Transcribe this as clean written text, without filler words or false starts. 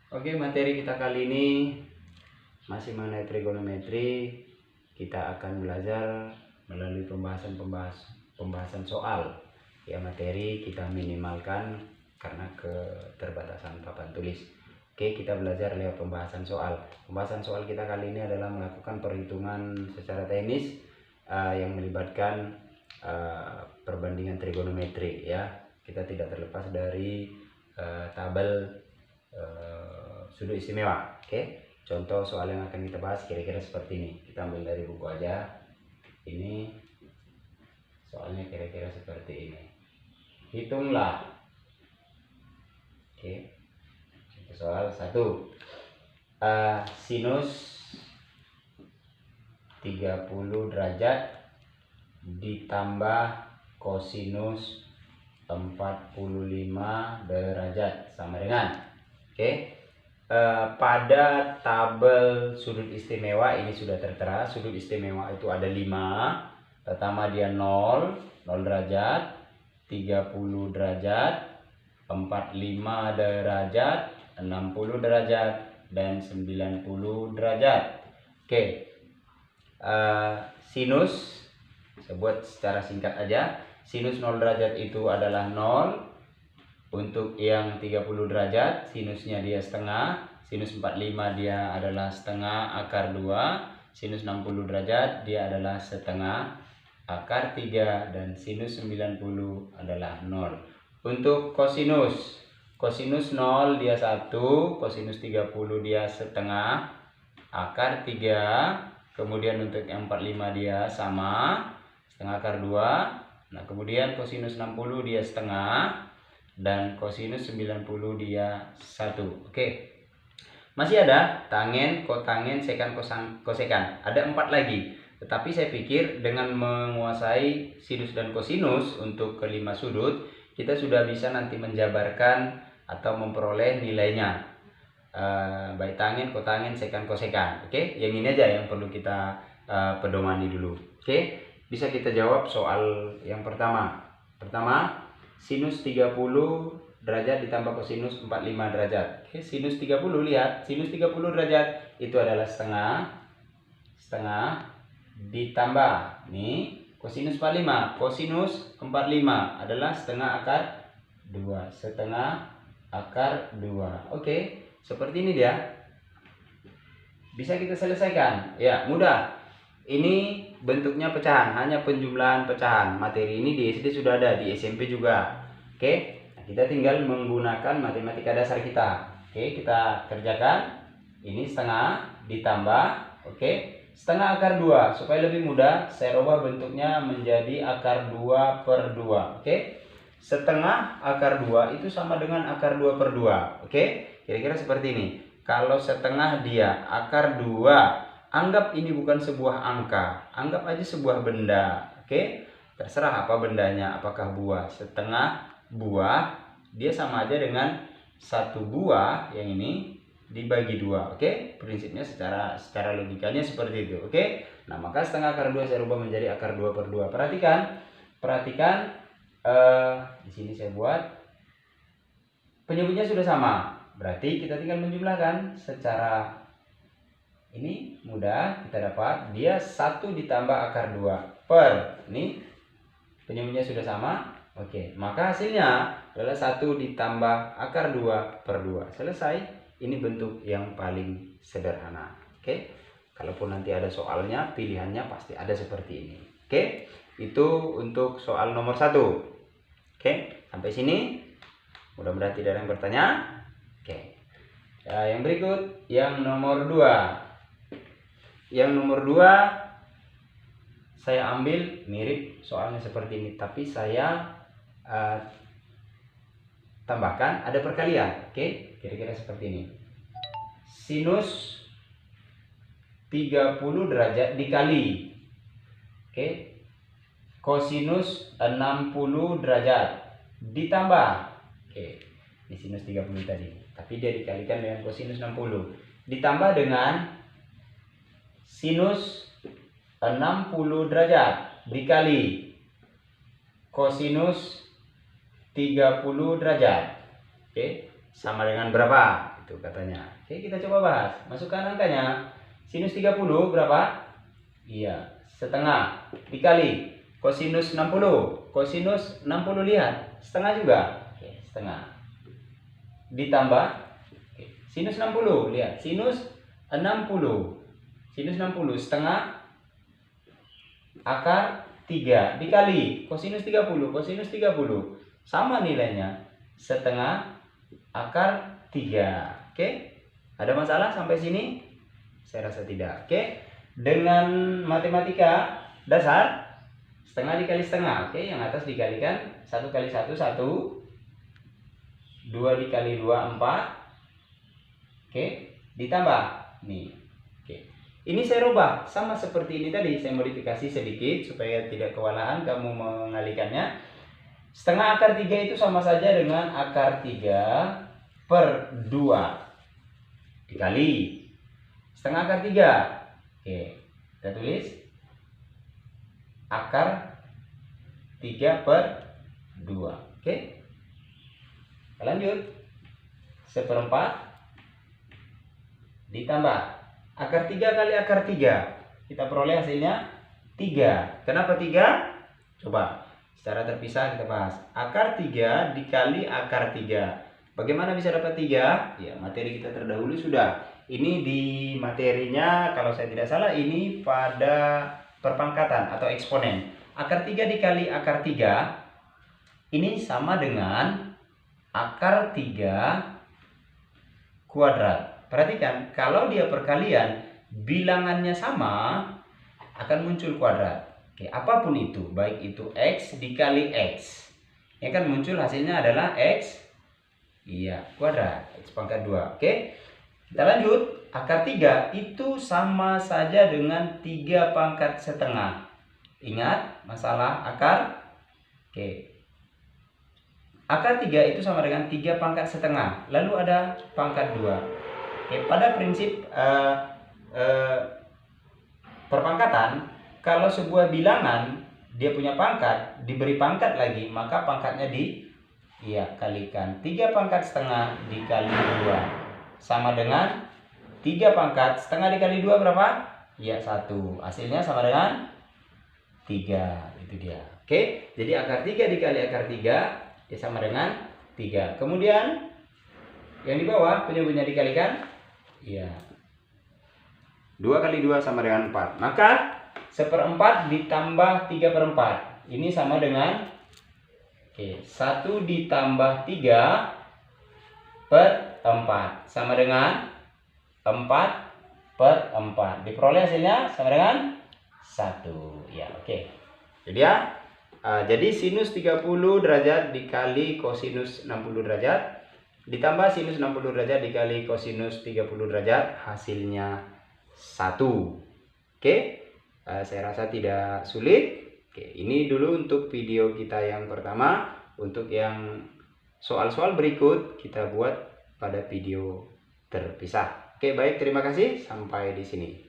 Oke, materi kita kali ini masih mengenai trigonometri. Kita akan belajar melalui pembahasan soal. Ya, materi kita minimalkan karena keterbatasan papan tulis. Oke, kita belajar lewat pembahasan soal. Pembahasan soal kita kali ini adalah melakukan perhitungan secara teknis yang melibatkan perbandingan trigonometri. Ya, kita tidak terlepas dari tabel sudut istimewa. Oke, contoh soal yang akan kita bahas kira-kira seperti ini. Kita ambil dari buku aja. Ini soalnya kira-kira seperti ini. Hitunglah. Oke, soal 1. Sinus 30 derajat ditambah kosinus 45 derajat sama dengan. Oke, pada tabel sudut istimewa ini sudah tertera. Sudut istimewa itu ada 5. Pertama dia 0 derajat, 30 derajat, 45 derajat, 60 derajat, dan 90 derajat. Oke, sinus, saya buat secara singkat aja. Sinus 0 derajat itu adalah 0. Untuk yang 30 derajat sinusnya dia setengah, sinus 45 dia adalah setengah akar 2, sinus 60 derajat dia adalah setengah akar 3, dan sinus 90 adalah 0. Untuk kosinus 0 dia 1, kosinus 30 dia setengah akar 3, kemudian untuk yang 45 dia sama, setengah akar 2. Nah, kemudian kosinus 60 dia setengah, dan kosinus 90 dia 1. Oke, masih ada tangen, kotangen, sekan, kosekan. Ada 4 lagi. Tetapi saya pikir dengan menguasai sinus dan kosinus untuk kelima sudut, kita sudah bisa nanti menjabarkan atau memperoleh nilainya. Baik tangen, kotangen, sekan, kosekan. Oke, yang ini aja yang perlu kita pedomani dulu. Oke, bisa kita jawab soal yang pertama. Sinus 30 derajat ditambah kosinus 45 derajat. Oke, sinus 30, lihat, sinus 30 derajat itu adalah setengah ditambah nih kosinus 45. Kosinus 45 adalah setengah akar 2, setengah akar 2. Oke, seperti ini dia. Bisa kita selesaikan. Ya, mudah. Ini bentuknya pecahan, hanya penjumlahan pecahan. Materi ini di SD sudah ada, di SMP juga. Oke, nah, kita tinggal menggunakan matematika dasar kita. Oke, kita kerjakan. Ini setengah ditambah, oke, setengah akar 2. Supaya lebih mudah, saya rubah bentuknya menjadi akar 2 per 2. Oke, setengah akar 2 itu sama dengan akar 2 per 2. Oke, kira-kira seperti ini. Kalau setengah dia akar 2, anggap ini bukan sebuah angka, anggap aja sebuah benda. Oke, terserah apa bendanya, apakah buah. Setengah buah dia sama aja dengan satu buah yang ini dibagi 2. Oke, prinsipnya secara logikanya seperti itu. Oke, nah maka setengah akar 2 saya rubah menjadi akar 2 per 2. Perhatikan di sini saya buat penyebutnya sudah sama, berarti kita tinggal menjumlahkan. Secara ini mudah, kita dapat dia 1 ditambah akar 2 per, ini penyebutnya sudah sama. Oke, maka hasilnya adalah 1 ditambah akar 2 per 2. Selesai. Ini bentuk yang paling sederhana. Oke, kalaupun nanti ada soalnya, pilihannya pasti ada seperti ini. Oke, itu untuk soal nomor 1. Oke, sampai sini mudah-mudahan tidak ada yang bertanya. Oke, yang berikut yang nomor 2. Yang nomor 2 saya ambil mirip soalnya seperti ini, tapi saya tambahkan ada perkalian. Oke, kira-kira seperti ini. Sinus 30 derajat dikali, oke, kosinus 60 derajat ditambah, oke, ini sinus 30 tadi, tapi dia dikalikan dengan kosinus 60 ditambah dengan sinus 60 derajat dikali kosinus 30 derajat. Oke, sama dengan berapa? Itu katanya. Oke, kita coba bahas. Masukkan angkanya. Sinus 30 berapa? Iya, setengah dikali kosinus 60. Kosinus 60 lihat, setengah juga. Oke, setengah. Ditambah sinus 60, lihat, sinus 60. Sinus 60 setengah akar 3 dikali kosinus 30. Kosinus 30 sama nilainya, setengah akar 3. Oke, ada masalah sampai sini? Saya rasa tidak. Oke, dengan matematika dasar, setengah dikali setengah. Oke, yang atas dikalikan 1 kali 1 1, 2 dikali 2 4. Oke, ditambah nih. Oke, ini saya rubah sama seperti ini tadi, saya modifikasi sedikit supaya tidak kewalahan kamu mengalihkannya. Setengah akar 3 itu sama saja dengan akar 3 per 2 dikali setengah akar 3. Oke, kita tulis akar 3 per 2. Oke, kita lanjut. 1/4 ditambah akar 3 kali akar 3. Kita peroleh hasilnya 3. Kenapa 3? Coba secara terpisah kita bahas. Akar 3 dikali akar 3. Bagaimana bisa dapat 3? Ya, materi kita terdahulu sudah. Ini di materinya kalau saya tidak salah ini pada perpangkatan atau eksponen. Akar 3 dikali akar 3 ini sama dengan akar 3 kuadrat. Perhatikan, kalau dia perkalian, bilangannya sama, akan muncul kuadrat. Oke, apapun itu, baik itu X dikali X, ya kan muncul hasilnya adalah X, iya, kuadrat, X pangkat 2. Oke, kita lanjut. Akar 3 itu sama saja dengan 3 pangkat setengah. Ingat masalah akar. Oke, akar 3 itu sama dengan 3 pangkat setengah. Lalu ada pangkat 2. Oke, pada prinsip perpangkatan, kalau sebuah bilangan dia punya pangkat, diberi pangkat lagi, maka pangkatnya kalikan. 3 pangkat setengah dikali 2 sama dengan 3 pangkat setengah dikali 2 berapa? Ya, 1. Hasilnya sama dengan 3. Itu dia. Oke, jadi akar 3 dikali akar 3 ya sama dengan 3. Kemudian yang di bawah punya dikalikan, ya, 2 kali 2 sama dengan 4. Maka 1/4 ditambah 3/4. Ini sama dengan 1 ditambah 3 per 4 sama dengan 4 per 4. Diperoleh hasilnya sama dengan 1. Ya, oke. Jadi sinus 30 derajat dikali kosinus 60 derajat ditambah sinus 60 derajat dikali kosinus 30 derajat hasilnya 1. Oke, saya rasa tidak sulit. Oke, ini dulu untuk video kita yang pertama. Untuk yang soal-soal berikut kita buat pada video terpisah. Oke, baik, terima kasih. Sampai di sini.